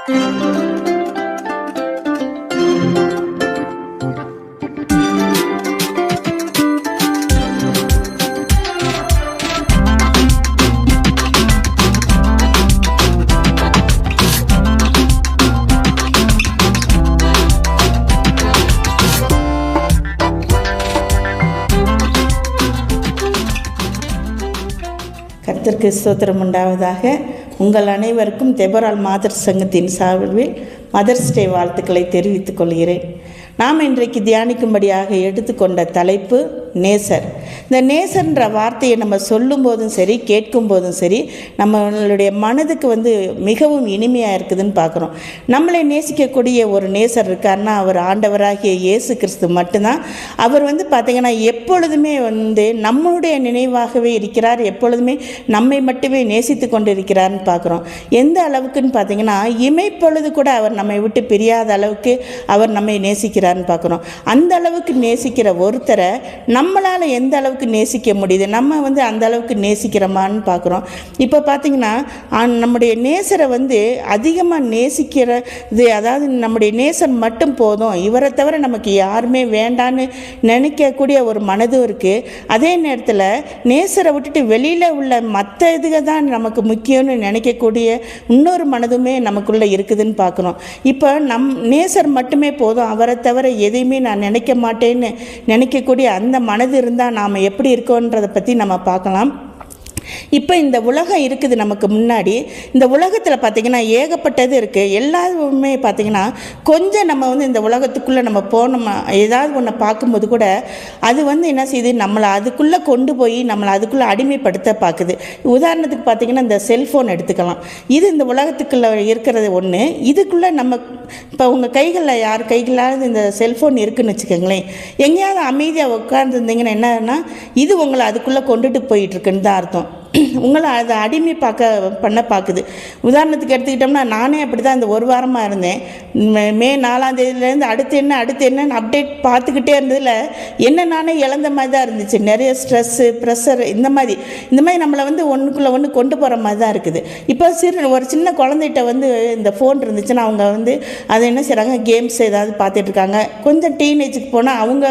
கர்த்தருக்கு ஸ்தோத்திரம் உண்டாவதாக. உங்கள் அனைவருக்கும் தெபரால் மாதர் சங்கத்தின் சார்பில் மதர்ஸ் டே வாழ்த்துக்களை தெரிவித்துக் கொள்கிறேன். நாம் இன்றைக்கு தியானிக்கும்படியாக எடுத்துக்கொண்ட தலைப்பு நேசர். இந்த நேசர்ன்ற வார்த்தையை நம்ம சொல்லும் போதும் சரி, கேட்கும் போதும் சரி, நம்மளுடைய மனதுக்கு மிகவும் இனிமையாக இருக்குதுன்னு பார்க்குறோம். நம்மளை நேசிக்கக்கூடிய ஒரு நேசர் இருக்காருன்னா அவர் ஆண்டவராகிய இயேசு கிறிஸ்து மட்டும்தான். அவர் பார்த்திங்கன்னா எப்பொழுதுமே நம்மளுடைய நினைவாகவே இருக்கிறார். எப்பொழுதுமே நம்மை மட்டுமே நேசித்து கொண்டு இருக்கிறார்னு பார்க்குறோம். எந்த அளவுக்குன்னு பார்த்திங்கன்னா இமைப்பொழுது கூட அவர் நம்மை விட்டு பிரியாத அளவுக்கு அவர் நம்மை நேசிக்கிறார்னு பார்க்குறோம். அந்த அளவுக்கு நேசிக்கிற ஒருத்தரை நம்மளால் எந்த அளவுக்கு நேசிக்க முடியுது? நம்ம அந்த அளவுக்கு நேசிக்கிறோமான்னு பார்க்குறோம். இப்போ பார்த்திங்கன்னா நம்முடைய நேசரை அதிகமாக நேசிக்கிறது, அதாவது நம்முடைய நேசர் மட்டும் போதும், இவரை தவிர நமக்கு யாருமே வேண்டான்னு நினைக்கக்கூடிய ஒரு மனதும் இருக்குது. அதே நேரத்தில் நேசரை விட்டுட்டு வெளியில் உள்ள மற்ற இதுக தான் நமக்கு முக்கியம்னு நினைக்கக்கூடிய இன்னொரு மனதுமே நமக்குள்ளே இருக்குதுன்னு பார்க்குறோம். இப்போ நேசர் மட்டுமே போதும், அவரை தவிர எதையுமே நான் நினைக்க மாட்டேன்னு நினைக்கக்கூடிய அந்த மனது இருந்தால் நாம் எப்படி இருக்கோன்றதை பற்றி நம்ம பார்க்கலாம். இப்போ இந்த உலகம் இருக்குது நமக்கு முன்னாடி. இந்த உலகத்தில் பார்த்திங்கன்னா ஏகப்பட்டது இருக்குது. எல்லாருமே பார்த்திங்கன்னா கொஞ்சம் நம்ம இந்த உலகத்துக்குள்ளே நம்ம போனோம், ஏதாவது ஒன்று பார்க்கும்போது கூட அது என்ன செய்யுது, நம்மளை அதுக்குள்ளே கொண்டு போய் நம்மளை அதுக்குள்ளே அடிமைப்படுத்த பார்க்குது. உதாரணத்துக்கு பார்த்திங்கன்னா இந்த செல்ஃபோன் எடுத்துக்கலாம். இது இந்த உலகத்துக்குள்ளே இருக்கிறது ஒன்று. இதுக்குள்ளே நம்ம இப்போ உங்கள் கைகளில் யார் கைகளாவது இந்த செல்ஃபோன் இருக்குதுன்னு வச்சுக்கோங்களேன், எங்கேயாவது அமைதியாக உட்காந்துருந்தீங்கன்னா என்னன்னா இது உங்களை அதுக்குள்ளே கொண்டுட்டு போயிட்டுருக்குன்னு தான் அர்த்தம். உங்களை அதை அடிமை பண்ண பார்க்குது. உதாரணத்துக்கு எடுத்துக்கிட்டோம்னா நானே அப்படி தான் இந்த ஒரு வாரமாக இருந்தேன். மே 4ஆம் தேதியிலேருந்து அடுத்து என்னன்னு அப்டேட் பார்த்துக்கிட்டே இருந்ததில் என்ன நானே இழந்த மாதிரி தான் இருந்துச்சு. நிறைய ஸ்ட்ரெஸ்ஸு, ப்ரெஷர், இந்த மாதிரி நம்மளை ஒன்றுக்குள்ளே ஒன்று கொண்டு போகிற மாதிரி தான் இருக்குது. இப்போ ஒரு சின்ன குழந்தைகிட்ட இந்த ஃபோன் இருந்துச்சுன்னா அவங்க அதை என்ன செய்கிறாங்க, கேம்ஸ் ஏதாவது பார்த்துட்ருக்காங்க. கொஞ்சம் டீனேஜுக்கு போனால் அவங்க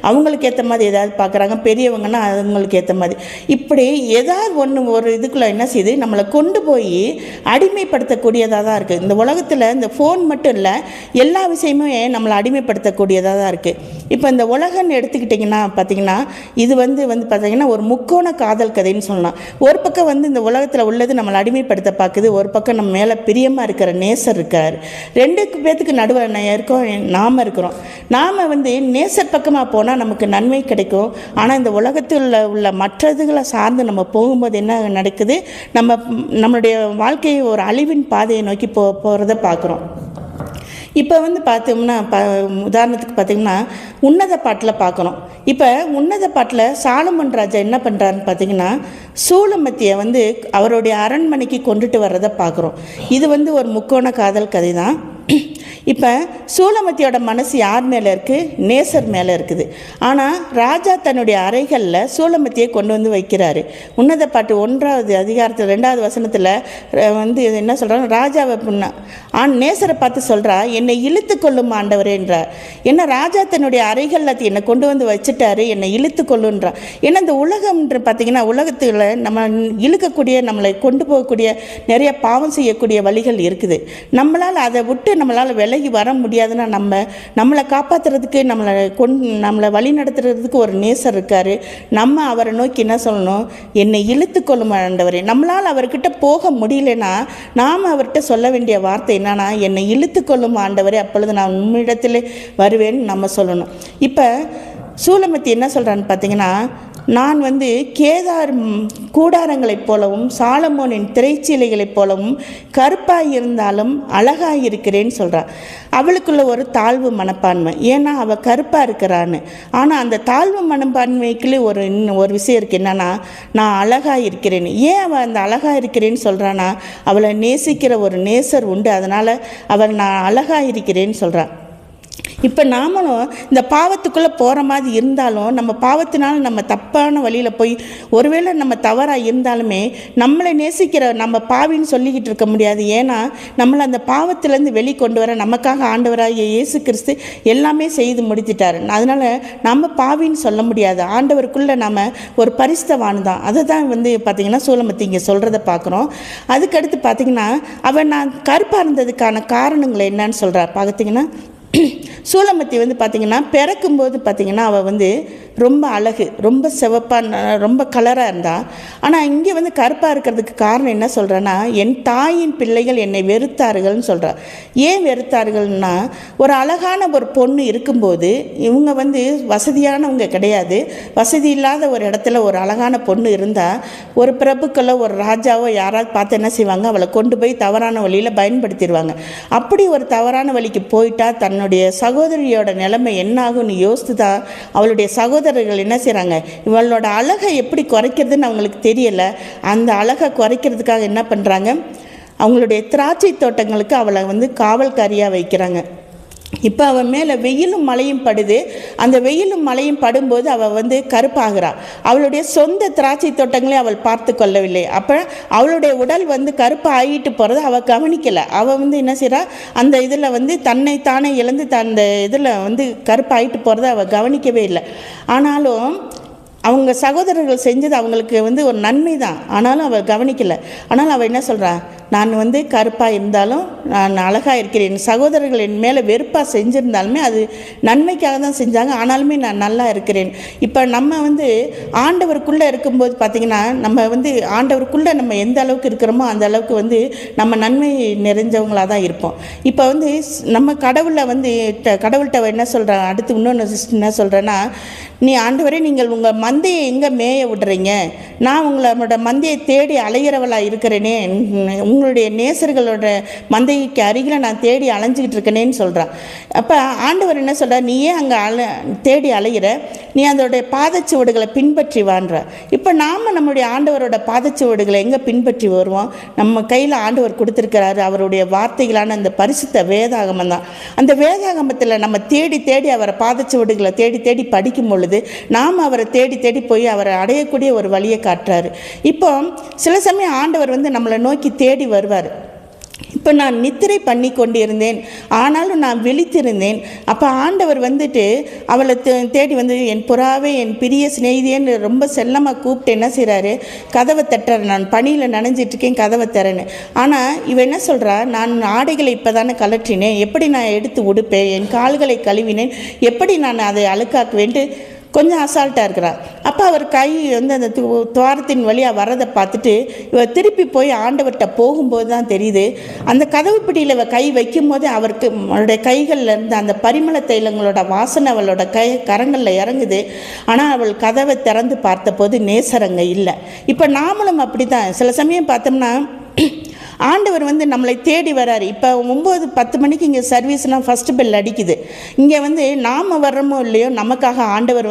அவங்களுக்கு ஏற்ற மாதிரி ஏதாவது பார்க்குறாங்க. பெரியவங்கன்னா அவங்களுக்கு ஏற்ற மாதிரி இப்படி ஏதாவது ஒரு இதுக்குள்ளே என்ன செய்யுது, நம்மளை கொண்டு போய் அடிமைப்படுத்தக்கூடியதாக தான் இருக்குது. இந்த உலகத்தில் இந்த ஃபோன் மட்டும் இல்லை, எல்லா விஷயமுமே நம்மளை அடிமைப்படுத்தக்கூடியதாக தான் இருக்குது. இப்போ இந்த உலகன்னு எடுத்துக்கிட்டிங்கன்னா பார்த்திங்கன்னா இது பார்த்திங்கன்னா ஒரு முக்கோண காதல் கதைன்னு சொல்லலாம். ஒரு பக்கம் இந்த உலகத்தில் உள்ளது நம்மளை அடிமைப்படுத்த பார்க்குது, ஒரு பக்கம் நம்ம மேலே பிரியமாக இருக்கிற நேசர் இருக்கார். ரெண்டு பேத்துக்கு நடுவில் நாம் இருக்கிறோம். நாம் நேசர் பக்கமாக போனால் நமக்கு நன்மை கிடைக்கும். ஆனால் இந்த உலகத்தில் உள்ள மற்றதுகளை சார்ந்து நம்ம போகும்போது என்ன நடக்குது, நம்மளுடைய வாழ்க்கையை ஒரு அழிவின் பாதையை நோக்கி போகிறத பார்க்குறோம். இப்போ பார்த்தோம்னா உதாரணத்துக்கு பார்த்திங்கன்னா உன்னத பாட்டில் பார்க்குறோம். இப்போ உன்னத பாட்டில் சாலமன் ராஜா என்ன பண்ணுறாருன்னு பார்த்திங்கன்னா சூலமத்தியை அவருடைய அரண்மனைக்கு கொண்டுட்டு வர்றதை பார்க்குறோம். இது ஒரு முக்கோண காதல் கதை தான். இப்போ சூலமத்தியோட மனசு யார் மேலே இருக்குது, நேசர் மேலே இருக்குது. ஆனால் ராஜா தன்னுடைய அறைகளில் சூலமத்தியை கொண்டு வைக்கிறாரு. உன்னத பாட்டு 1ஆவது அதிகாரத்தில் 2ஆவது வசனத்தில் என்ன சொல்கிறாங்க, ராஜாவை நேசரை பார்த்து சொல்கிறா, என்னை இழுத்து கொள்ளும் ஆண்டவரேன்றார். ஏன்னா ராஜா தன்னுடைய அறைகளில் என்னை கொண்டு வச்சுட்டாரு, என்னை இழுத்து கொள்ளுன்றார். ஏன்னா இந்த உலகம்ன்ற பார்த்திங்கன்னா உலகத்தில் நம்ம இழுக்கக்கூடிய, நம்மளை கொண்டு போகக்கூடிய நிறைய பாவம் செய்யக்கூடிய வழிகள் இருக்குது. நம்மளால் அதை விட்டு நம்மளால் விலகி வர முடியாதுன்னா நம்மளை காப்பாற்றுறதுக்கு, நம்மளை வழி நடத்துறதுக்கு ஒரு நேசர் இருக்கார். நம்ம அவரை நோக்கி என்ன சொல்லணும், என்னை இழுத்து கொள்ளும் ஆண்டவரே. நம்மளால் அவர்கிட்ட போக முடியலன்னா நாம் அவர்கிட்ட சொல்ல வேண்டிய வார்த்தை என்னன்னா, என்னை இழுத்து கொள்ளும் ஆண்டவரே, அப்பொழுது நான் உம்மிடத்தில் வருவேன்னு நம்ம சொல்லணும். இப்போ சூலமத்தி என்ன சொல்கிறான்னு பார்த்தீங்கன்னா, நான் கேதார் கூடாரங்களைப் போலவும் சாலமோனின் திரைச்சீலைகளைப் போலவும் கருப்பாக இருந்தாலும் அழகாக இருக்கிறேன்னு சொல்கிறாள். அவளுக்குள்ள ஒரு தாழ்வு மனப்பான்மை, ஏன்னா அவள் கருப்பாக இருக்கிறான்னு. ஆனால் அந்த தாழ்வு மனப்பான்மைக்குள்ளே ஒரு விஷயம் இருக்குது, என்னன்னா நான் அழகாக இருக்கிறேன்னு. ஏன் அவள் அந்த அழகாக இருக்கிறேன்னு சொல்கிறான்னா, அவளை நேசிக்கிற ஒரு நேசர் உண்டு, அதனால் அவள் நான் அழகாக இருக்கிறேன்னு சொல்கிறாள். இப்போ நாமளும் இந்த பாவத்துக்குள்ளே போகிற மாதிரி இருந்தாலும் நம்ம பாவத்தினால நம்ம தப்பான வழியில் போய் ஒருவேளை நம்ம தவறாக இருந்தாலுமே நம்மளை நேசிக்கிற நம்ம பாவின்னு சொல்லிக்கிட்டு இருக்க முடியாது. ஏன்னா நம்மளை அந்த பாவத்திலேருந்து வெளிக்கொண்டு வர நமக்காக ஆண்டவராகிய இயேசு கிறிஸ்து எல்லாமே செய்து முடித்துட்டார். அதனால் நம்ம பாவின்னு சொல்ல முடியாது. ஆண்டவருக்குள்ளே நம்ம ஒரு பரிசுத்தவான் தான். அதை தான் பார்த்திங்கன்னா சூலமத்தி இங்கே சொல்கிறத பார்க்குறோம். அதுக்கடுத்து பார்த்திங்கன்னா அவன் நான் கருப்பாக இருந்ததுக்கான காரணங்கள் என்னன்னு சொல்கிறார். பார்த்திங்கன்னா சூலமத்தி பார்த்திங்கன்னா பிறக்கும்போது பார்த்திங்கன்னா அவள் ரொம்ப அழகு, ரொம்ப சிவப்பாக, ரொம்ப கலராக இருந்தாள். ஆனால் இங்கே கருப்பாக இருக்கிறதுக்கு காரணம் என்ன சொல்கிறேன்னா, என் தாயின் பிள்ளைகள் என்னை வெறுத்தார்கள்னு சொல்கிறார். ஏன் வெறுத்தார்கள்னா, ஒரு அழகான ஒரு பொண்ணு இருக்கும்போது இவங்க வசதியானவங்க கிடையாது. வசதி இல்லாத ஒரு இடத்துல ஒரு அழகான பொண்ணு இருந்தால் ஒரு பிரபுக்களோ ஒரு ராஜாவோ யாராவது பார்த்து என்ன செய்வாங்க, அவளை கொண்டு போய் தவறான வழியில் பயன்படுத்திடுவாங்க. அப்படி ஒரு தவறான வழிக்கு போயிட்டா தன்னுடைய சகோதரியோட நிலைமை என்ன ஆகும்னு யோசித்து தான் அவளுடைய சகோதரர்கள் என்ன செய்கிறாங்க, இவளோட அழகை எப்படி குறைக்கிறதுன்னு அவங்களுக்கு தெரியலை. அந்த அழகை குறைக்கிறதுக்காக என்ன பண்ணுறாங்க, அவங்களுடைய திராட்சை தோட்டங்களுக்கு அவளை காவல்காரியாக வைக்கிறாங்க. இப்போ அவன் மேலே வெயிலும் மழையும் படுது. அந்த வெயிலும் மழையும் படும்போது அவள் கருப்பாகிறாள். அவளுடைய சொந்த திராட்சை தோட்டங்களே அவள் பார்த்து கொள்ளவில்லை. அப்போ அவளுடைய உடல் கருப்பு ஆகிட்டு போகிறத அவள் கவனிக்கலை. அவள் என்ன செய்கிறா, அந்த இதில் தன்னை தானே இழந்து அந்த இதில் கருப்பாகிட்டு போகிறத அவள் கவனிக்கவே இல்லை. ஆனாலும் அவங்க சகோதரர்கள் செஞ்சது அவங்களுக்கு ஒரு நன்மை தான். ஆனாலும் அவள் கவனிக்கலை. ஆனாலும் அவள் என்ன சொல்கிறா, நான் கருப்பாக இருந்தாலும் நான் அழகாக இருக்கிறேன். என் சகோதரர்கள் என் மேலே வெறுப்பாக செஞ்சுருந்தாலுமே அது நன்மைக்காக தான் செஞ்சாங்க. ஆனாலுமே நான் நல்லா இருக்கிறேன். இப்போ நம்ம ஆண்டவருக்குள்ளே இருக்கும்போது பார்த்திங்கன்னா நம்ம ஆண்டவருக்குள்ளே நம்ம எந்த அளவுக்கு இருக்கிறோமோ அந்த அளவுக்கு நம்ம நன்மை நிறைஞ்சவங்களாக தான் இருப்போம். இப்போ நம்ம கடவுள்கிட்ட என்ன சொல்கிறேன், அடுத்து இன்னொன்று என்ன சொல்கிறேன்னா, நீ ஆண்டவரே நீங்கள் உங்கள் மந்தையை எங்கே மேய விடுறீங்க, நான் உங்களோட மந்தையை தேடி அலைகிறவளாக இருக்கிறேனே, உங்களுடைய நேசர்களோட மந்தைக்கு அருகில் நான் தேடி அலைஞ்சிக்கிட்டு இருக்கேனேன்னு சொல்கிறான். அப்போ ஆண்டவர் என்ன சொல்கிறார், நீ ஏன் அங்கே தேடி அலைகிற, நீ அதோடைய பாதச்சுவடுகளை பின்பற்றி வான்ற. இப்போ நாம் நம்முடைய ஆண்டவரோட பாதச்சுவடுகளை எங்கே பின்பற்றி வருவோம், நம்ம கையில் ஆண்டவர் கொடுத்துருக்கிறாரு அவருடைய வார்த்தைகளான அந்த பரிசுத்த வேதாகமம் தான். அந்த வேதாகமத்தில் நம்ம தேடி தேடி அவரை பாதச்சுவடுகளை தேடி தேடி படிக்கும் பொழுது நாம் அவரை தேடி தேடி போய் அவரை அடையக்கூடிய ஒரு வழியை காட்டுறாரு. இப்போ சில சமயம் ஆண்டவர் நம்மளை நோக்கி தேடி வருவார். இப்போ நான் நித்திரை பண்ணி கொண்டிருந்தேன், ஆனாலும் நான் விழித்திருந்தேன். அப்போ ஆண்டவர் அவளை தேடி என் புறாவே, என் பிரிய சிநேகிதியன்னு ரொம்ப செல்லமாக கூப்பிட்டு என்ன செய்கிறாரு, கதவை தட்டுறாரு. நான் பனியில் நனைஞ்சிட்ருக்கேன், கதவை தரேன்னு. ஆனால் இவன் என்ன சொல்கிறா, நான் ஆடைகளை இப்போ தானே கலற்றினேன், எப்படி நான் எடுத்து உடுப்பேன், என் கால்களை கழுவினேன், எப்படி நான் அதை அழுக்காக்குவேன்ட்டு கொஞ்சம் அசால்ட்டாக இருக்கிறார். அப்போ அவர் கை அந்த துவாரத்தின் வழியாக வரதை பார்த்துட்டு இவள் திருப்பி போய் ஆண்டவர்கிட்ட போகும்போது தான் தெரியுது, அந்த கதவு பிடியில் இவள் கை வைக்கும் போதே அவருடைய கைகளில் இருந்து அந்த பரிமள தைலங்களோட வாசனை அவளோட கரங்களில் இறங்குது. ஆனால் அவள் கதவை திறந்து பார்த்தபோது நேசரங்க இல்லை. இப்போ நாமளும் அப்படி தான் சில சமயம் பார்த்தோம்னா ஆண்டவர் நம்மளை தேடி வராரு. இப்போ 9-10 மணிக்கு இங்கே சர்வீஸ்னால் ஃபஸ்ட்டு பெல் அடிக்குது. இங்கே நாம் வர்றோமோ இல்லையோ நமக்காக ஆண்டவர்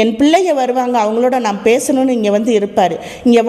என் பிள்ளைங்க வருவாங்க, அவங்களோட நான் பேசணும்னு இங்கே இருப்பார். இங்கே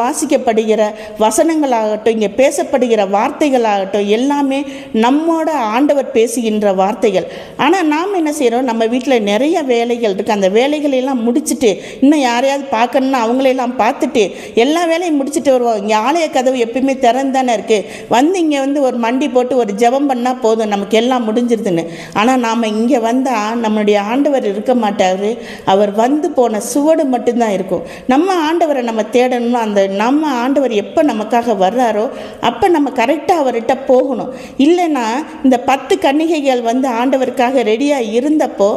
வாசிக்கப்படுகிற வசனங்களாகட்டும், இங்கே பேசப்படுகிற வார்த்தைகளாகட்டும் எல்லாமே நம்மோட ஆண்டவர் பேசுகின்ற வார்த்தைகள். ஆனால் நாம் என்ன செய்கிறோம், நம்ம வீட்டில் நிறைய வேலைகள் இருக்குது. அந்த வேலைகளெல்லாம் முடிச்சுட்டு இன்னும் யாரையாவது பார்க்கணுன்னா அவங்களையெல்லாம் பார்த்துட்டு எல்லா வேலையும் முடிச்சுட்டு வருவோம். இங்கே ஆலய கதவு எப்பயுமே திறந்தானே இருக்குது, இங்கே ஒரு மண்டி போட்டு ஒரு ஜெபம் பண்ணால் போதும், நமக்கு எல்லாம் முடிஞ்சிருதுன்னு. ஆனால் நாம் இங்கே வந்தால் நம்மளுடைய ஆண்டவர் இருக்க மாட்டார். அவர் போன சுவடு மட்டும்தான் இருக்கும். நம்ம ஆண்டவரை நம்ம தேடணும்னா அந்த நம்ம ஆண்டவர் எப்போ நமக்காக வர்றாரோ அப்போ நம்ம கரெக்டாக அவர்கிட்ட போகணும். இல்லைன்னா இந்த 10 கன்னிகைகள் ஆண்டவருக்காக ரெடியாக இருந்தப்போ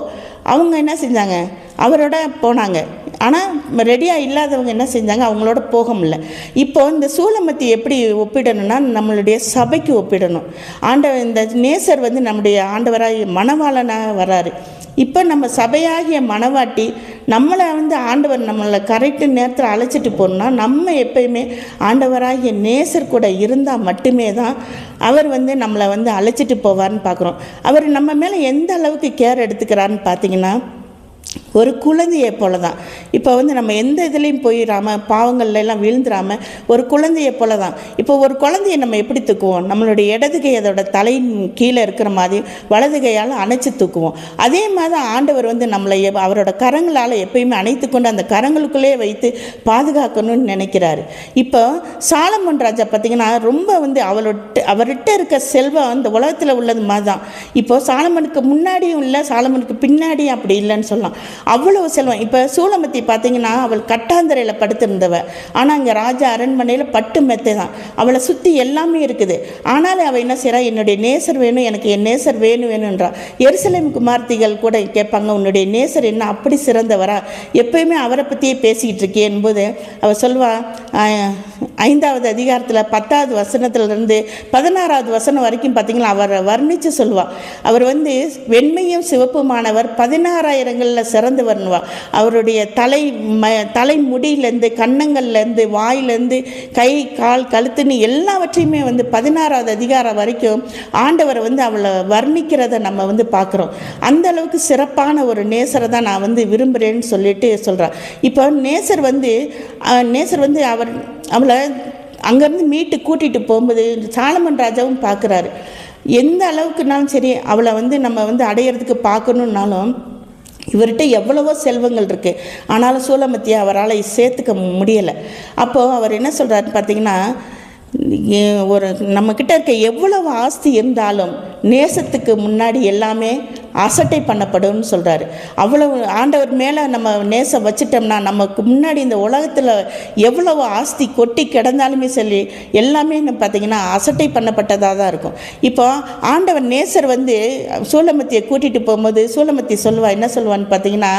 அவங்க என்ன செஞ்சாங்க, அவரோட போனாங்க. ஆனால் ரெடியாக இல்லாதவங்க என்ன செஞ்சாங்க, அவங்களோட போக முடியல. இப்போது இந்த சூலமத்தி எப்படி ஒப்பிடணும்னா நம்மளுடைய சபைக்கு ஒப்பிடணும். இந்த நேசர் நம்முடைய ஆண்டவராக மணவாளனாக வராரு. இப்போ நம்ம சபையாகிய மணவாட்டி நம்மளை ஆண்டவர் நம்மளை கரெக்டு நேரத்தில் அழைச்சிட்டு போகணுன்னா நம்ம எப்பயுமே ஆண்டவராகிய நேசர் கூட இருந்தால் மட்டுமே தான் அவர் நம்மளை அழைச்சிட்டு போவார்னு பார்க்குறோம். அவர் நம்ம மேலே எந்த அளவுக்கு கேர் எடுத்துக்கிறாருன்னு பார்த்தீங்கன்னா, ஒரு குழந்தையை போல தான். இப்போ வந்து நம்ம எந்த இதுலேயும் போயிடாமல் பாவங்கள்ல எல்லாம் விழுந்துடாமல் ஒரு குழந்தையை போல தான். இப்போ ஒரு குழந்தையை நம்ம எப்படி தூக்குவோம்? நம்மளுடைய இடது கை அதோட தலையின் கீழே இருக்கிற மாதிரி வலது கையால் அணைச்சி தூக்குவோம். அதே மாதிரி ஆண்டவர் வந்து நம்மளை அவரோட கரங்களால் எப்பயுமே அணைத்து கொண்டு அந்த கரங்களுக்குள்ளே வைத்து பாதுகாக்கணும்னு நினைக்கிறாரு. இப்போ சாலமோன் ராஜா பார்த்திங்கன்னா ரொம்ப வந்து அவர்கிட்ட இருக்க செல்வம் இந்த உலகத்தில் உள்ளது மாதிரி தான். இப்போ சாலமனுக்கு முன்னாடியும் இல்லை, சாலமனுக்கு பின்னாடியும் அப்படி இல்லைன்னு சொல்லலாம். அவ்வளவு செல்வம். இப்போ சூலமத்தி பார்த்தீங்கன்னா அவள் கட்டாந்தரையில் படுத்திருந்தவ, ஆனால் இங்கே ராஜா அரண்மனையில் பட்டு மெத்தை தான். அவளை சுற்றி எல்லாமே இருக்குது. ஆனாலும் அவள் என்ன செய்கிறா? என்னுடைய நேசர் வேணும், எனக்கு என் நேசர் வேணுன்றா. எருசலேம் குமார்த்திகள் கூட கேட்பாங்க, உன்னுடைய நேசர் என்ன அப்படி சிறந்தவரா, எப்பயுமே அவரை பற்றியே பேசிக்கிட்டு இருக்கே என்பது அவள் சொல்வா. 5வது அதிகாரத்தில் 10வது வசனத்திலிருந்து 16வது வசனம் வரைக்கும் பார்த்தீங்களா அவரை வர்ணித்து சொல்லுவாள். அவர் வந்து வெண்மையும் சிவப்புமானவர், 16,000களில் சிறந்தவர்னுவா. அவருடைய தலை முடியிலேருந்து கன்னங்கள்லேருந்து வாயிலேருந்து கை கால் கழுத்துன்னு எல்லாவற்றையுமே வந்து 16வது அதிகாரம் வரைக்கும் ஆண்டவரை வந்து அவளை வர்ணிக்கிறத நம்ம வந்து பார்க்குறோம். அந்த அளவுக்கு சிறப்பான ஒரு நேசரை தான் நான் வந்து விரும்புகிறேன்னு சொல்லிட்டு சொல்கிறேன். இப்போ நேசர் வந்து அவளை அங்கேருந்து மீட்டு கூட்டிகிட்டு போகும்போது சாலமன் ராஜாவும் பார்க்குறாரு. எந்த அளவுக்குனாலும் சரி அவளை வந்து நம்ம வந்து அடையிறதுக்கு பார்க்கணுன்னாலும் இவர்கிட்ட எவ்வளவோ செல்வங்கள் இருக்குது, ஆனாலும் சூலமத்தியை அவரால் சேர்த்துக்க முடியலை. அப்போது அவர் என்ன சொல்கிறாருன்னு பார்த்தீங்கன்னா, ஒரு நம்மக்கிட்ட இருக்க எவ்வளவு ஆஸ்தி இருந்தாலும் நேசத்துக்கு முன்னாடி எல்லாமே அசட்டை பண்ணப்படும்னு சொல்கிறாரு. அவ்வளவு ஆண்டவர் மேலே நம்ம நேசம் வச்சிட்டோம்னா நமக்கு முன்னாடி இந்த உலகத்தில் எவ்வளவு ஆஸ்தி கொட்டி கிடந்தாலுமே சொல்லி எல்லாமே பார்த்திங்கன்னா அசட்டை பண்ணப்பட்டதாக தான் இருக்கும். இப்போ ஆண்டவர் நேசர் வந்து சூலமத்தியை கூட்டிகிட்டு போகும்போது சூலமத்தி என்ன சொல்லுவான்னு பார்த்தீங்கன்னா,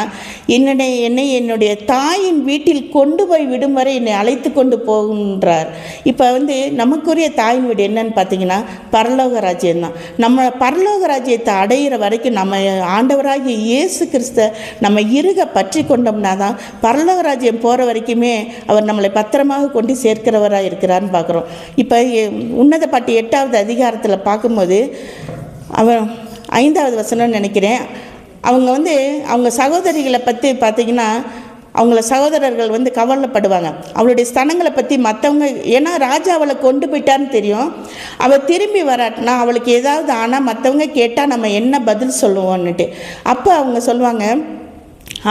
என்னுடைய தாயின் வீட்டில் கொண்டு போய் விடும் வரை என்னை அழைத்து கொண்டு போகின்றார். இப்போ வந்து நமக்குரிய தாயின் வீடு என்னன்னு பார்த்தீங்கன்னா பரலோக ராஜ்யம் தான். நம்ம பரலோக ராஜ்யத்தை அடையிற வரைக்கும் நம்ம ஆண்டவராகிய இயேசு கிறிஸ்த நம்ம இருக பற்றி கொண்டோம்னா தான் பரலோக ராஜ்யம் போகிற வரைக்குமே அவர் நம்மளை பத்திரமாக கொண்டு சேர்க்கிறவராக இருக்கிறான்னு பார்க்குறோம். இப்போ உன்னத பாட்டு 8வது அதிகாரத்தில் பார்க்கும்போது அவர் 5வது வசனம்னு நினைக்கிறேன். அவங்க சகோதரிகளை பற்றி பார்த்திங்கன்னா அவங்கள சகோதரர்கள் வந்து கவலைப்படுவாங்க. அவளுடைய ஸ்தனங்களை பற்றி மற்றவங்க, ஏன்னா ராஜா அவளை கொண்டு போயிட்டான்னு தெரியும். அவள் திரும்பி வராட்டினா அவளுக்கு ஏதாவது ஆனால் மற்றவங்க கேட்டால் நம்ம என்ன பதில் சொல்லுவோன்னுட்டு. அப்போ அவங்க சொல்லுவாங்க,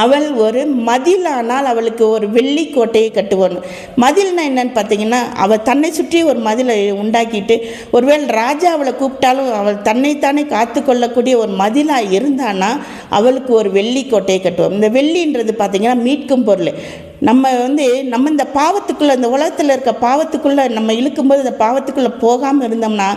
அவள் ஒரு மதிலானால் அவளுக்கு ஒரு வெள்ளி கோட்டையை கட்டுவோன்னு. மதில்னா என்னன்னு பார்த்தீங்கன்னா அவள் தன்னை சுற்றி ஒரு மதிலை உண்டாக்கிட்டு ஒருவேளை ராஜா அவளை கூப்பிட்டாலும் அவள் தன்னைத்தானே காத்து கொள்ளக்கூடிய ஒரு மதிலாக இருந்தான்னா அவளுக்கு ஒரு வெள்ளி கோட்டையை கட்டுவோம். இந்த வெள்ளின்றது பார்த்தீங்கன்னா மீட்கும் பொருள். நம்ம இந்த பாவத்துக்குள்ளே, இந்த உலகத்தில் இருக்க பாவத்துக்குள்ளே நம்ம இழுக்கும்போது இந்த பாவத்துக்குள்ளே போகாமல் இருந்தோம்னா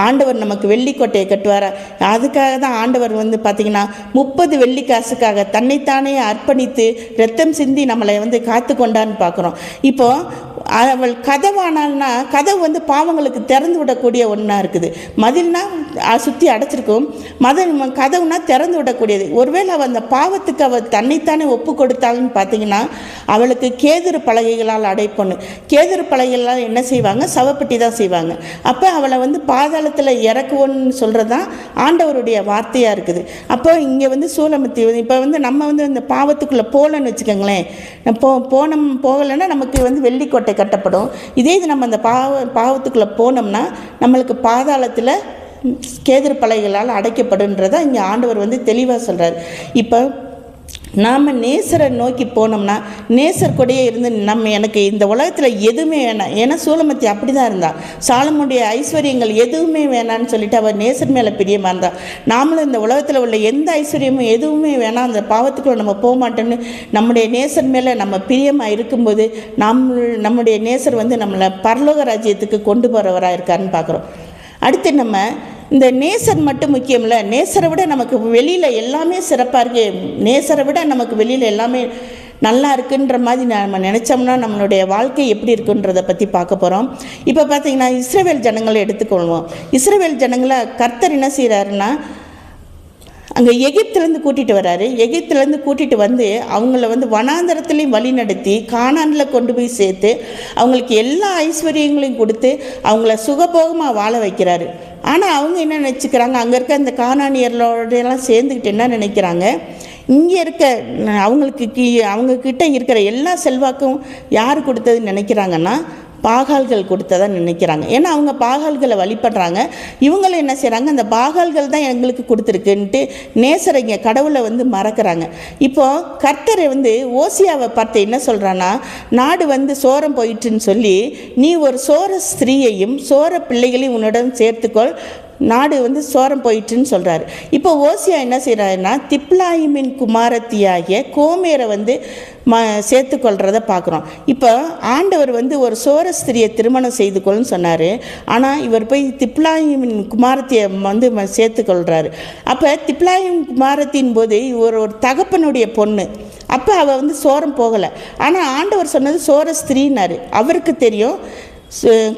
ஆண்டவர் நமக்கு வெள்ளிக்கோட்டையை கட்டுவார். அதுக்காக தான் ஆண்டவர் பார்த்திங்கன்னா 30 வெள்ளி காசுக்காக தன்னைத்தானே அர்ப்பணித்து ரத்தம் சிந்தி நம்மளை காத்து கொண்டான்னு பார்க்குறோம். இப்போது அவள் கதவானால்னா கதவு பாவங்களுக்கு திறந்து விடக்கூடிய ஒன்றா இருக்குது. மதில்னா சுற்றி அடைச்சிருக்கும், கதவுனா திறந்து விடக்கூடியது. ஒருவேளை அவள் அந்த பாவத்துக்கு அவள் தன்னைத்தானே ஒப்பு கொடுத்தாங்கன்னு பார்த்தீங்கன்னா அவளுக்கு கேதுரு பலகைகளால் அடைப்பணும். கேதுரு பலகைகளால் என்ன செய்வாங்க? சவப்பட்டி தான் செய்வாங்க. அப்போ அவளை பாதாளத்தில் இறக்குவோன்னு சொல்கிறது தான் ஆண்டவருடைய வார்த்தையாக இருக்குது. அப்போ இங்கே சூலமத்தி இப்போ நம்ம இந்த பாவத்துக்குள்ளே போகலன்னு வச்சுக்கோங்களேன், போகலைன்னா நமக்கு வெள்ளிக்கோட்டை கட்டப்படும். இதே இது நம்ம அந்த பாவத்துக்குள்ளே போனோம்னா நம்மளுக்கு பாதாளத்தில் கேதுரு பலகைகளால் அடைக்கப்படுன்றதை இங்கே ஆண்டவர் தெளிவாக சொல்கிறார். இப்போ நாம் நேசரை நோக்கி போனோம்னா நேசர் கூடயே இருந்து எனக்கு இந்த உலகத்தில் எதுவுமே வேணாம். ஏன்னா சூலமத்தி அப்படி தான் இருந்தாள். சாலமோனுடைய ஐஸ்வர்யங்கள் எதுவுமே வேணான்னு சொல்லிட்டு அவள் நேசர் மேலே பிரியமாக இருந்தாள். நாமளும் இந்த உலகத்தில் உள்ள எந்த ஐஸ்வர்யமும் எதுவுமே வேணாம், அந்த பாவத்துக்குள்ள நம்ம போக மாட்டோன்னு நம்முடைய நேசர் மேலே நம்ம பிரியமாக இருக்கும்போது நம்முடைய நேசர் நம்மளை பரலோக ராஜ்யத்துக்கு கொண்டு போகிறவராக இருக்காருன்னு பார்க்குறோம். அடுத்து நம்ம இந்த நேசர் மட்டும் முக்கியம் இல்லை, நேசரை விட நமக்கு வெளியில் எல்லாமே சிறப்பாக இருக்குது, நேசரை விட நமக்கு வெளியில் எல்லாமே நல்லா இருக்குன்ற மாதிரி நம்ம நினச்சோம்னா நம்மளுடைய வாழ்க்கை எப்படி இருக்குன்றதை பற்றி பார்க்க போகிறோம். இப்போ பார்த்திங்கன்னா இஸ்ரவேல் ஜனங்களை எடுத்துக்கொள்வோம். இஸ்ரவேல் ஜனங்களை கர்த்தர் என்ன செய்கிறாருன்னா அங்கே எகிப்துலேருந்து கூட்டிகிட்டு வர்றாரு. எகிப்துலேருந்து கூட்டிகிட்டு அவங்கள வனாந்தரத்துலேயும் வழி நடத்தி கானானில் கொண்டு போய் சேர்த்து அவங்களுக்கு எல்லா ஐஸ்வர்யங்களையும் கொடுத்து அவங்கள சுகபோகமாக வாழ வைக்கிறாரு. ஆனால் அவங்க என்ன நினச்சிக்கிறாங்க, அங்கே இருக்க அந்த கானானியர்களோடையெல்லாம் சேர்ந்துக்கிட்டு என்ன நினைக்கிறாங்க, இங்கே இருக்க அவங்கக்கிட்ட இருக்கிற எல்லா செல்வாக்கும் யார் கொடுத்ததுன்னு நினைக்கிறாங்கன்னா பாகால்கள் கொடுத்ததா நினைக்கிறாங்க. ஏன்னா அவங்க பாகால்களை வழிபடுறாங்க. இவங்களும் என்ன செய்கிறாங்க, அந்த பாகால்கள் தான் எங்களுக்கு கொடுத்துருக்குன்ட்டு நேசரைங்க கடவுளை மறக்கிறாங்க. இப்போது கர்த்தரை ஓசியாவை பார்த்து என்ன சொல்கிறான்னா, நாடு சோரம் போயிட்டுன்னு சொல்லி நீ ஒரு சோர ஸ்திரீயையும் சோர பிள்ளைகளையும் உன்னிடம் சேர்த்துக்கொள், நாடு சோரம் போயிட்டுன்னு சொல்கிறாரு. இப்போ ஓசியா என்ன செய்கிறாருன்னா திப்லாயிமின் குமாரத்தியாகிய கோமேரை சேர்த்துக்கொள்கிறத பார்க்குறோம். இப்போ ஆண்டவர் ஒரு சோர ஸ்திரியை திருமணம் செய்து கொள்ளுன்னு சொன்னார். ஆனால் இவர் போய் திப்லாயிமின் குமாரத்தியை சேர்த்துக்கொள்கிறாரு. அப்போ திப்லாயிம் குமாரத்தின் போது இவர் ஒரு தகப்பனுடைய பொண்ணு. அப்போ அவள் சோரம் போகலை. ஆனால் ஆண்டவர் சொன்னது சோர ஸ்திரீன்னாரு. அவருக்கு தெரியும்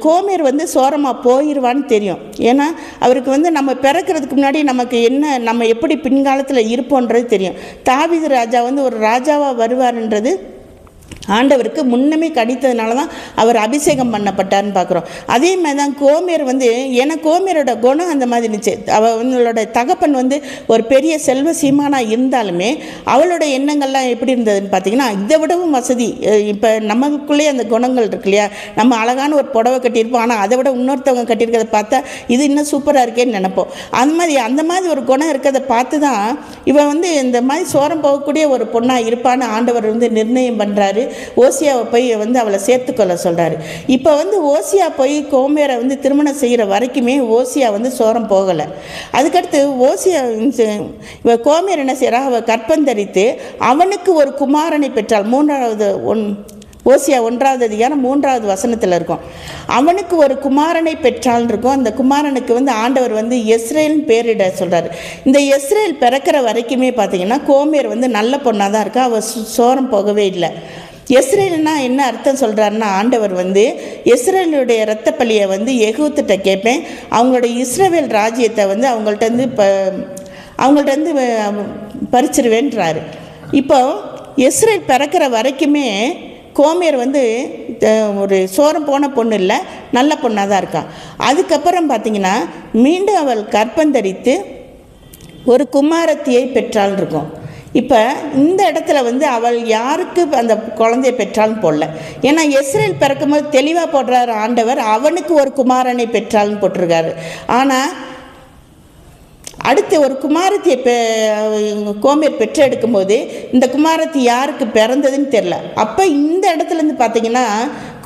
கோமேர் சோரமாக போயிடுவான்னு தெரியும். ஏன்னா அவருக்கு நம்ம பிறக்கிறதுக்கு முன்னாடி நமக்கு என்ன, நம்ம எப்படி பின்காலத்தில் இருப்போன்றது தெரியும். தாவீது ராஜா ஒரு ராஜாவாக வருவார்ன்றது ஆண்டவருக்கு முன்னமே கணித்ததுனால தான் அவர் அபிஷேகம் பண்ணப்பட்டார்னு பார்க்குறோம். அதே மாதிரி தான் கோமேர் ஏன்னா கோமேரோட குணம் அந்த மாதிரி இருந்துச்சு. அவளோட தகப்பன் ஒரு பெரிய செல்வ சீமானாக இருந்தாலுமே அவளோட எண்ணங்கள்லாம் எப்படி இருந்ததுன்னு பார்த்தீங்கன்னா இதை விடவும் வசதி. இப்போ நமக்குள்ளே அந்த குணங்கள் இருக்கு இல்லையா, நம்ம அழகான ஒரு புடவை கட்டியிருப்போம், ஆனால் அதை விட இன்னொருத்தவங்க கட்டியிருக்கிறத பார்த்தா இது இன்னும் சூப்பராக இருக்கேன்னு நினைப்போம். அந்த மாதிரி ஒரு குணம் இருக்கிறத பார்த்து தான் இவன் இந்த மாதிரி சோரம் போகக்கூடிய ஒரு பொண்ணாக இருப்பான்னு ஆண்டவர் நிர்ணயம் பண்ணுறாரு. ஓசியாவை போய் அவளை சேர்த்துக்கொள்ள சொல்கிறாரு. இப்போ ஓசியா போய் கோமேரை திருமணம் செய்கிற வரைக்குமே ஓசியா சோரம் போகலை. அதுக்கடுத்து ஓசியா கோமேர் என்ன செய்கிறா, அவள் கற்பந்தரித்து அவனுக்கு ஒரு குமாரனை பெற்றாள். ஓசியா 1வது அதிகாரம் 3வது வசனத்தில் இருக்கும். அவனுக்கு ஒரு குமாரனை பெற்றால் இருக்கும். அந்த குமாரனுக்கு ஆண்டவர் எஸ்ரேல்னு பேரிட சொல்கிறார். இந்த எஸ்ரேல் பிறக்கிற வரைக்குமே பார்த்தீங்கன்னா கோமேர் நல்ல பொண்ணாக தான் இருக்கா, அவள் சோரம் போகவே இல்லை. எஸ்ரேல்னா என்ன அர்த்தம் சொல்கிறாருன்னா, ஆண்டவர் எஸ்ரேலுடைய இரத்த பலியை எகிப்துகிட்ட கேட்பேன், அவங்களோட இஸ்ரவேல் ராஜ்யத்தை அவங்கள்ட்ட பறிச்சிருவேன்றாரு. இப்போ எஸ்ரேல் பிறக்கிற வரைக்குமே கோமேர் ஒரு சோரம் போன பொண்ணு இல்லை, நல்ல பொண்ணாக தான் இருக்கா. அதுக்கப்புறம் பார்த்திங்கன்னா மீண்டும் அவள் கற்பந்தரித்து ஒரு குமாரத்தியை பெற்றாள் இருக்கும். இப்போ இந்த இடத்துல அவள் யாருக்கு அந்த குழந்தைய பெற்றாள்னு போடல. ஏன்னா எஸ்ரேல் பிறக்கும்போது தெளிவாக போடுறாரு ஆண்டவர், அவனுக்கு ஒரு குமாரனை பெற்றாள்னு போட்டிருக்காரு. ஆனால் அடுத்து ஒரு குமாரத்தியை கோமேர் பெற்றெடுக்கும்போது இந்த குமாரத்தி யாருக்கு பிறந்ததுன்னு தெரில. அப்போ இந்த இடத்துலேருந்து பார்த்தீங்கன்னா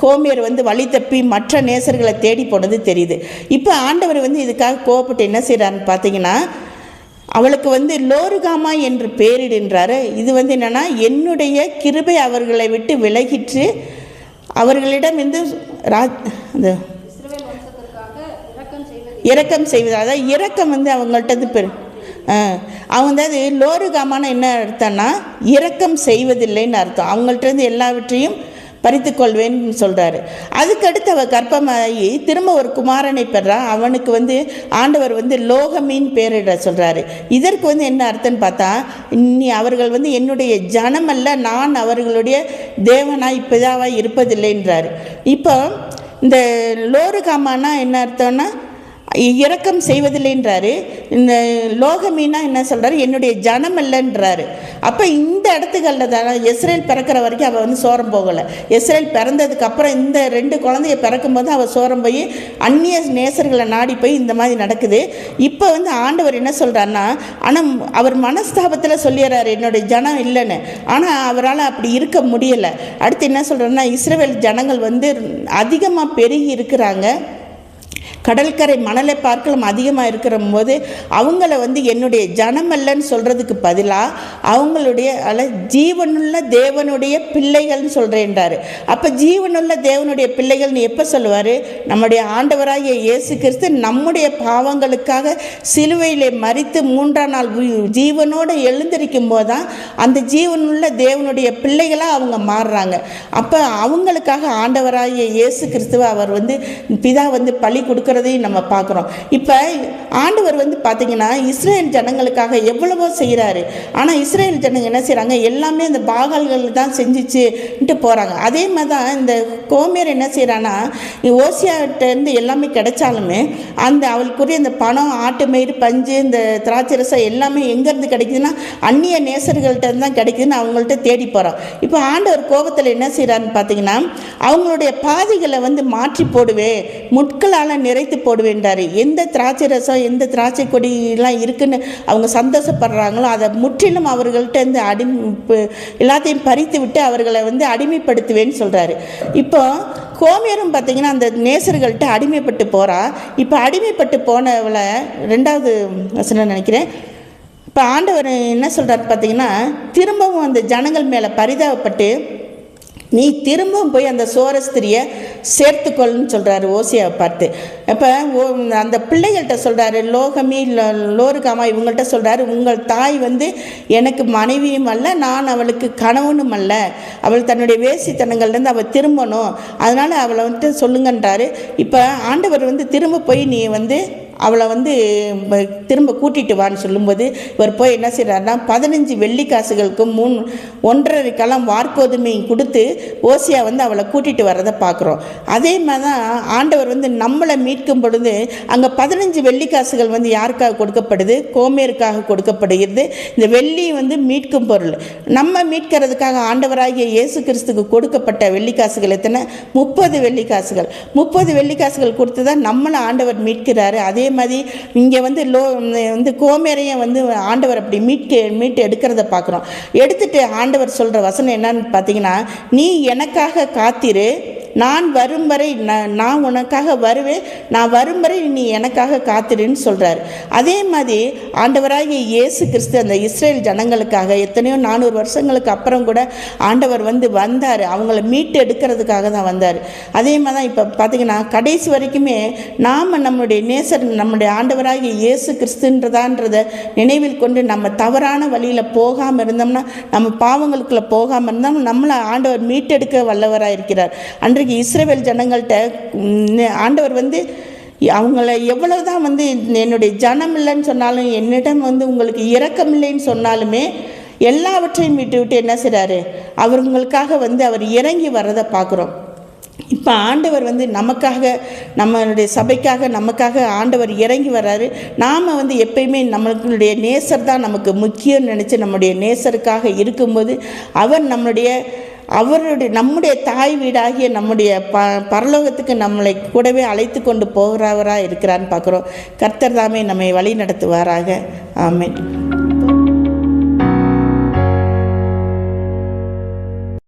கோமேர் வழி தப்பி மற்ற நேசர்களை தேடி போனது தெரியுது. இப்போ ஆண்டவர் இதுக்காக கோவப்பட்டு என்ன செய்கிறாருன்னு பார்த்தீங்கன்னா அவளுக்கு லோருகாமா என்று பெயரிடுன்றாரு. இது என்னென்னா என்னுடைய கிருபை அவர்களை விட்டு விலகிற்று, அவர்களிடம் அந்த இரக்கம் செய்வது, அதாவது இரக்கம் அவங்கள்ட்ட அவங்க லோருகாமான என்ன அர்த்தம்னா இரக்கம் செய்வதில்லைன்னு அர்த்தம். அவங்கள்ட்ட எல்லாவற்றையும் பறித்து கொள்வேன்னு சொல்கிறாரு. அதுக்கடுத்து அவள் கர்ப்பமாகி திரும்ப ஒரு குமாரனை பெறா. அவனுக்கு ஆண்டவர் லோகமின்னு பேரிட சொல்கிறாரு. இதற்கு என்ன அர்த்தம்னு பார்த்தா, இனி அவர்கள் என்னுடைய ஜனம் அல்ல, நான் அவர்களுடைய தேவனாய் பிதாவாய் இருப்பதில்லைன்றாரு. இப்போ இந்த லோருகாமானா என்ன அர்த்தம்னா இரக்கம் செய்வதில்லைன்றாரு. இந்த லோகமீனா என்ன சொல்கிறாரு, என்னுடைய ஜனம் இல்லைன்றாரு. அப்போ இந்த இடத்துகளில் தான் எஸ்ரேல் பிறக்கிற வரைக்கும் அவள் சோரம் போகலை. எஸ்ரேல் பிறந்ததுக்கு அப்புறம் இந்த 2 குழந்தைய பிறக்கும்போது அவள் சோரம் போய் அந்நிய நேசர்களை நாடி போய் இந்த மாதிரி நடக்குது. இப்போ ஆண்டவர் என்ன சொல்கிறாருன்னா, ஆனால் அவர் மனஸ்தாபத்தில் சொல்லிடுறாரு என்னுடைய ஜனம் இல்லைன்னு. ஆனால் அவரால் அப்படி இருக்க முடியலை. அடுத்து என்ன சொல்கிறாருன்னா, இஸ்ரவேல் ஜனங்கள் அதிகமாக பெருகி இருக்கிறாங்க, கடற்கரை மணலை பார்க்கலாம் அதிகமாக இருக்கிற போது அவங்கள என்னுடைய ஜனம் அல்லன்னு சொல்கிறதுக்கு பதிலாக அவங்களுடைய ஜீவனுள்ள தேவனுடைய பிள்ளைகள்னு சொல்கிறேன்றாரு. அப்போ ஜீவனுள்ள தேவனுடைய பிள்ளைகள்னு எப்போ சொல்லுவார்? நம்முடைய ஆண்டவராகிய இயேசு கிறிஸ்து நம்முடைய பாவங்களுக்காக சிலுவையிலே மரித்து 3ஆம் நாள் ஜீவனோடு எழுந்திருக்கும் போது தான் அந்த ஜீவனுள்ள தேவனுடைய பிள்ளைகளாக அவங்க மாறுறாங்க. அப்போ அவங்களுக்காக ஆண்டவராகிய இயேசு கிறிஸ்துவை அவர் பிதா பலி கொடுக்குற இருக்கிறதையும் நம்ம பார்க்குறோம். இப்போ ஆண்டவர் வந்து பார்த்திங்கன்னா இஸ்ரேல் ஜனங்களுக்காக எவ்வளவோ செய்கிறாரு. ஆனால் இஸ்ரேல் ஜனங்க என்ன செய்கிறாங்க, எல்லாமே இந்த பாகால்கள் தான் செஞ்சிச்சுன்ட்டு போகிறாங்க. அதே மாதிரி தான் இந்த கோமேர் என்ன செய்கிறான்னா, ஓசியாட்டேருந்து எல்லாமே கிடைச்சாலுமே அந்த அவளுக்குரிய இந்த பணம், ஆட்டு மயிறு, பஞ்சு, இந்த திராட்சை ரசம் எல்லாமே எங்கேருந்து கிடைக்குதுன்னா அந்நிய நேசர்கள்ட்ட தான் கிடைக்குதுன்னு அவங்கள்ட்ட தேடி போகிறோம். இப்போ ஆண்டவர் கோபத்தில் என்ன செய்கிறாருன்னு பார்த்தீங்கன்னா, அவங்களுடைய பாதைகளை வந்து மாற்றி போடுவேன், முட்களால் நிறைத்து போடுவேன்றாரு. எந்த திராட்சை ரசம், எந்த திராட்சை கொடியெல்லாம் இருக்குன்னு அவங்க சந்தோஷப்படுறாங்களோ அதை முற்றிலும் அவர்கள்ட்ட இருந்து எல்லாத்தையும் பறித்து விட்டு அவர்களை வந்து அடிமைப்படுத்துவேன்னு சொல்கிறாரு. இப்போ கோமேரும் பார்த்தீங்கன்னா அந்த நேசர்கள்ட்ட அடிமைப்பட்டு போகிறா. இப்போ அடிமைப்பட்டு போனவளை 2வது வசனம் நினைக்கிறேன். இப்போ ஆண்டவர் என்ன சொல்கிறாரு பார்த்தீங்கன்னா, திரும்பவும் அந்த ஜனங்கள் மேலே பரிதாபப்பட்டு நீ திரும்பவும் போய் அந்த சோரஸ்திரியை சேர்த்துக்கொள்ளுன்னு சொல்கிறாரு ஓசியாவை பார்த்து. அப்போ அந்த பிள்ளைகள்கிட்ட சொல்கிறாரு, லோகமி, லோருகாமா இவங்கள்ட்ட சொல்கிறாரு, உங்கள் தாய் வந்து எனக்கு மனைவியும் அல்ல, நான் அவளுக்கு கணவனும் அல்ல, அவள் தன்னுடைய வேசித்தனங்கள்லேருந்து அவள் திரும்பணும், அதனால் அவளை வந்துட்டு சொல்லுங்கன்றாரு. இப்போ ஆண்டவர் வந்து திரும்ப போய் நீ வந்து அவளை வந்து திரும்ப கூட்டிகிட்டு வான்னு சொல்லும்போது இவர் போய் என்ன செய்கிறாருன்னா 15 வெள்ளிக்காசுகளுக்கும் 1.5 கலம் வார்கோதுமையும் கொடுத்து ஓசியா வந்து அவளை கூட்டிகிட்டு வர்றதை பார்க்குறோம். அதே மாதிரி தான் ஆண்டவர் வந்து நம்மளை மீட்கும் பொழுது அங்கே 15 வெள்ளிக்காசுகள் வந்து யாருக்காக கொடுக்கப்படுது? கோமேருக்காக கொடுக்கப்படுகிறது. இந்த வெள்ளி வந்து மீட்கும் பொருள். நம்ம மீட்கிறதுக்காக ஆண்டவராகிய இயேசு கிறிஸ்துக்கு கொடுக்கப்பட்ட வெள்ளிக்காசுகள் எத்தனை? 30 வெள்ளிக்காசுகள். 30 வெள்ளிக்காசுகள் கொடுத்து தான் நம்மளை ஆண்டவர் மீட்கிறாரு. அதே மாதிரி இங்கே வந்து கோமேரையும் வந்து ஆண்டவர் அப்படி மீட்டு எடுக்கிறத பார்க்குறோம். எடுத்துட்டு ஆண்டவர் சொல்கிற வசனம் என்னன்னு பார்த்தீங்கன்னா, நீ எனக்காக காத்திரு, நான் வரும் வரை நான் உனக்காக வருவேன், நான் வரும் வரை நீ எனக்காக காத்திருன்னு சொல்கிறார். அதே மாதிரி ஆண்டவராகிய இயேசு கிறிஸ்து அந்த இஸ்ரேல் ஜனங்களுக்காக எத்தனையோ 400 வருஷங்களுக்கு அப்புறம் கூட ஆண்டவர் வந்து வந்தார், அவங்கள மீட்டு எடுக்கிறதுக்காக தான் வந்தார். அதே மாதிரி தான் இப்போ பார்த்திங்கன்னா கடைசி வரைக்குமே நாம் நம்முடைய நேசர், நம்முடைய ஆண்டவராகிய இயேசு கிறிஸ்துன்றதான்றதை நினைவில் கொண்டு நம்ம தவறான வழியில் போகாமல் இருந்தோம்னா, நம்ம பாவங்களுக்குள்ளே போகாமல் இருந்தோம்னா நம்மளை ஆண்டவர் மீட்டெடுக்க வல்லவராக இருக்கிறார். அன்றைக்கு இஸ்ரவேல் ஜனங்கள்கிட்ட ஆண்டவர் வந்து அவங்கள எவ்வளவுதான் வந்து என்னுடைய ஜனம் இல்லைன்னு சொன்னாலும், என்னிடம் வந்து உங்களுக்கு இரக்கம் இல்லைன்னு சொன்னாலுமே எல்லாவற்றையும் விட்டு என்ன செய்கிறாரு, அவங்களுக்காக வந்து அவர் இறங்கி வர்றதை பார்க்குறோம். இப்போ ஆண்டவர் வந்து நமக்காக, நம்மளுடைய சபைக்காக, நமக்காக ஆண்டவர் இறங்கி வர்றாரு. நாம் வந்து எப்பயுமே நம்மளுடைய நேசர் தான் நமக்கு முக்கியம் நினச்சி நம்முடைய நேசருக்காக இருக்கும்போது அவர் நம்முடைய தாய் வீடாகிய நம்முடைய பரலோகத்துக்கு நம்மளை கூடவே அழைத்து கொண்டு போகிறவராக இருக்கிறான்னு பார்க்குறோம். கர்த்தர் தாமே நம்மை வழி நடத்துவாராக. ஆமென்.